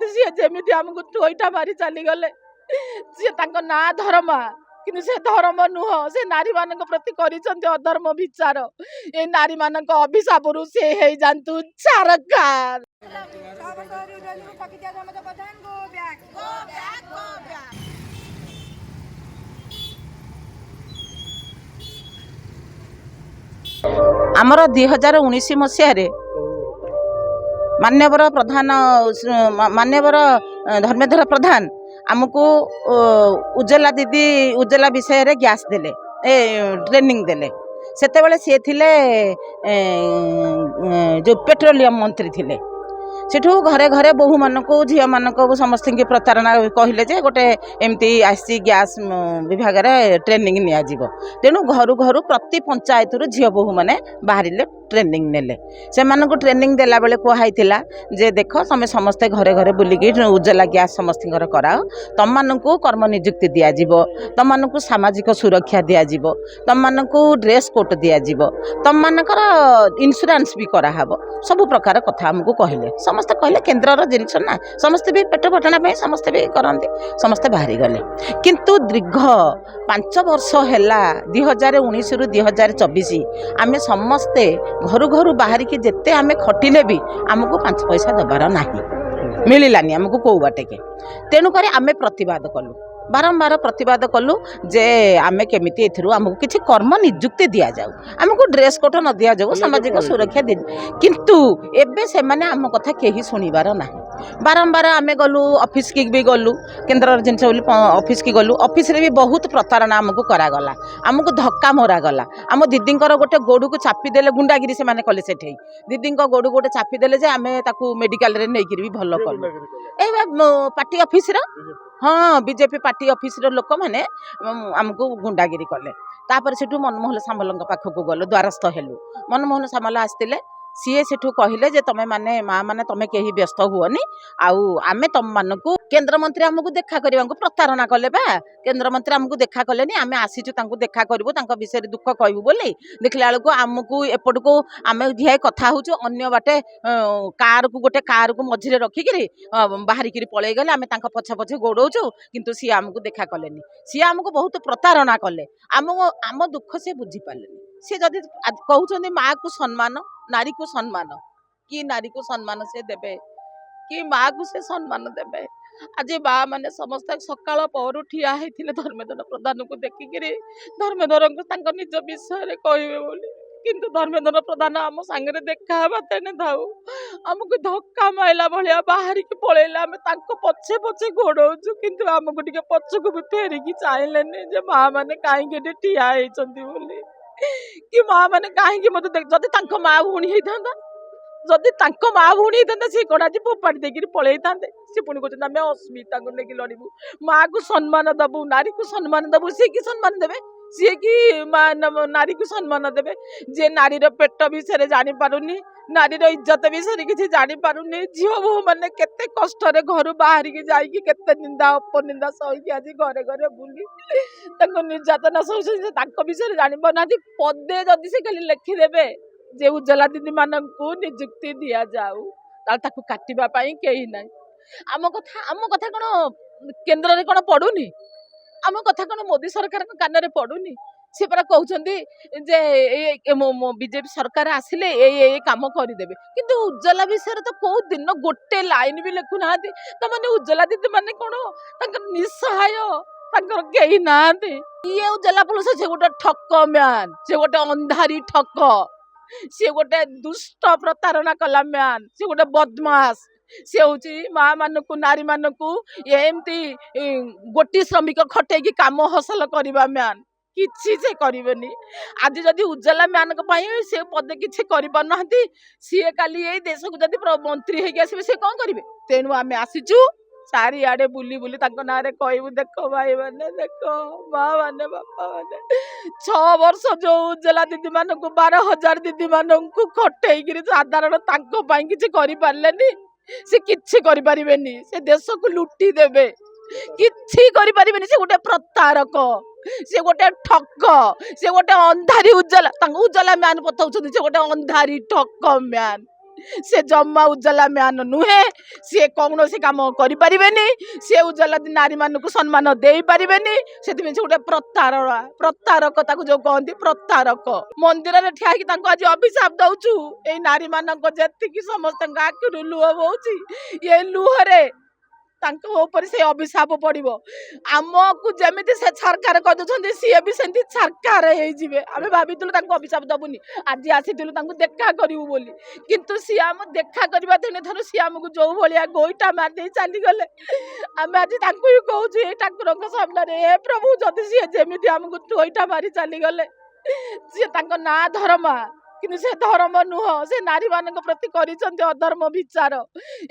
सी जमी आमको टोईटा मारी चली गले सी ना धर्मा कि से धर्म नुह से नारी मान प्रति अधर्म विचार ये नारी मान अभिशाप से हो जातु सरकार। आमर 2019 मसीह मान्यवर प्रधान मान्यवर धर्मेंद्र प्रधान आमको उज्ज्वला दीदी उज्ज्वला विषय रे गैस देले ट्रेनिंग देले सेते बेले सी थिले जो पेट्रोलियम मंत्री थिले सेठू घरे घरे बहु मानक झील मानक समस्त की प्रतारणा कहले जे गोटे एमती आसी गैस विभाग ट्रेनिंग नियाजिबो तेणु घर घर प्रति पंचायत रु झील बहु माने बाहरिले ट्रेनिंग नेले से मानक ट्रेनिंग देला बेले कहला जे देख तमें समस्ते घरे घरे बुलिकी उज्ज्वला गैस समस्त कराओ तम मानकू कर्म नियुक्ति दिज्व तम मानकू सामाजिक सुरक्षा दिज्व तम मानकू ड्रेस कोड दिज्व तम मानकर इन्शुरांस भी कराहब सब प्रकार कथा आमको कहले समस्ते कहले केन्द्र जिनस ना समस्ते भी पेट पटना समस्ते भी करते समस्ते बाहरी गले किंतु दीर्घ 5 वर्ष है 2019 रु 2024 आम समस्ते घर घर बाहर की जिते आम खटिले भी आमको 5 पैसा दबार ना मिलानी आमको कौ बाटे के तेणुक आम प्रतिवाद कलु बारंबार प्रतिवाद कलु जे आमे केमिति एथिरु आमको किछि कर्म नियुक्ति दिया जाऊ आमको ड्रेस कोड न दिया जाऊ सामाजिक सुरक्षा दि किंतु एबे से माने आम कथा केही सुनिबार नाही बारंबार आमे गलु ऑफिस की भी गलु केन्द्र जिनस बोली ऑफिस की गलु ऑफिस रे भी बहुत प्रतारणा आमको करा गला आमको धक्का मरा गला आम दीदींकर गोटे गोड़ को चापी देले गुंडागिरी से माने कले सेठे दीदींक गोड़ गोटे चापी देले जे आमे ताकू मेडिकल रे नै भी भलो कलु ए पार्टी ऑफिस रो हाँ बीजेपी पार्टी ऑफिस लोक मैंने आमको गुंडागिरी कले तापर सेठू मनमोहन सामल पाखक गलु द्वारस्थ हेलु मनमोहन सामल आसते सीए सेठू कहले जे तमें माने माँ माने तमें कहीं व्यस्त हुअनी आउ आमे तुम मानकू केन्द्र मंत्री आमको देखा करने को प्रतारणा कले बा केन्द्र मंत्री आमको देखा कलेनी आमे आसीचु तांको देखा करिवो तांको विषय दुख कहबू बोली देखला बेलू आमको एपट को आम ढिया कथा होचु अन्य बाटे कार को गोटे कार को मझिरे रखिकी बाहरिकी पलि गले आम पछे पछे गोड़ौचु किंतु सी आमको देखा कलेनी सी आमको बहुत प्रतारणा कले आम दुख से बुझी पारे सी जदि कहते माँ को सम्मान नारी को सम्मान कि नारी को सम्मान से देबे कि माँ को से सम्मान देबे आज माँ मैंने समस्त सकाल पहरु ठिया होते धर्मेंद्र प्रधान को देखिकी धर्मेंद्र को निज विषय कहे बोली किंतु धर्मेंद्र प्रधान आम सांगे देखा तेने धाऊ आमको धक्का माइला भाया बाहर की पलैला आम पछे पछे गोड़ौचु किंतु आमको टे पछक भी फेरिकी चाहलेनी जे माँ मैंने कहीं ठिया होती कि माँ मैंने कहीं मत जदि माँ भूणी होता जदि माँ भूणी होता सी कौन आज फोपाड़ी देकर पलि था सी पुणी कहते आम अस्मिता को लेकिन लड़ू माँ को सम्मान दबू नारी को सम्मान दबू सी कि सम्मान देवे सी कि नारी को सम्मान देवे जे नारी पेट विषय जानी पारुनी नारी इज्जत विषय किसी जानी पारुनी झील बो मैंने केते कष्ट घर बाहर की जाइए केते निंदा अपनिंदा सही आज घरे घरे बुली निर्यातना सही विषय जानी पाना पदे जदि से खाली लिखिदेवे जे उज्ज्वला दीदी मानू नियुक्ति दिया जाऊ ताकू काटिबा पई केही ना आम कथा कौन केन्द्र रे कौन पड़ुनी आम कथा कौन मोदी सरकार कान में पड़ुनी सी परा कहते जे बीजेपी सरकार आसिले ये काम करदेवे किंतु उज्ज्वला विषय तो कौ दिन गोटे लाइन भी लिखुना तो मैंने उज्ज्वला दीदी माने कौन निस्सहाय कहीं ना ये उज्ज्वला पुलिस से गोटे ठक म्यान से गोटे अंधारी ठक सी गोटे दुष्ट प्रतारणा कला म्यान सी गोटे बदमाश सी हूँ माँ मानू नारी मानू एमती गोटी श्रमिक खटे काम हासिल करवा म्यान किसी से करेनि आज जदि उज्ज्वला म्यान से पदे किसी करना सी काली ये देश को जब मंत्री होगी आसवे सी कौन करेंगे तेणु आम आसीचु चारिआडे बुली बुली ना कहू देख भाई मैंने देख माँ मैंने बापा मैंने 6 वर्ष जो उज्ज्वला दीदी मान 12,000 दीदी मानू खटेगी साधारण किसी करें से किसी करें से देश को लुटी देवे किसी करें से गोटे प्रतारक से गोटे ठक से गोटे अंधारी उज्ज्वला म्यान पताउछन से गोटे अंधारी ठक म्यान से जम्मा उज्जवला म्यान नुहे सी कौन से कम करें सी उज्जवला नारी मानक सम्मान दे पारे से गोटे प्रतारक जो कहती प्रतारक मंदिर में ठिया आज अभिशाप दौचु ये नारी मानक जी समस्त आखिर लुह बोची ये लुहरे से अभिशाप पड़ो आमको जमी से सरकार कर सी भी सेमती सरकार आम भाविलु अभिशाप दबुनि आज आसीलु देखा करूँ बोली किंतु सी आम देखा करवा दिन थर सी आमको जो भाया गोईटा मारदे चलीगले आम आज कहूँ ये ठाकुर सामने हे प्रभु जदि सी जमी आमको गोईटा मारी चलीगले सी ना धर्मा कि से धर्म नुह से नारी मान प्रति कर अधर्म विचार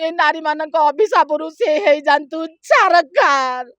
ये नारी मान अभिशाप से जातु सरकार।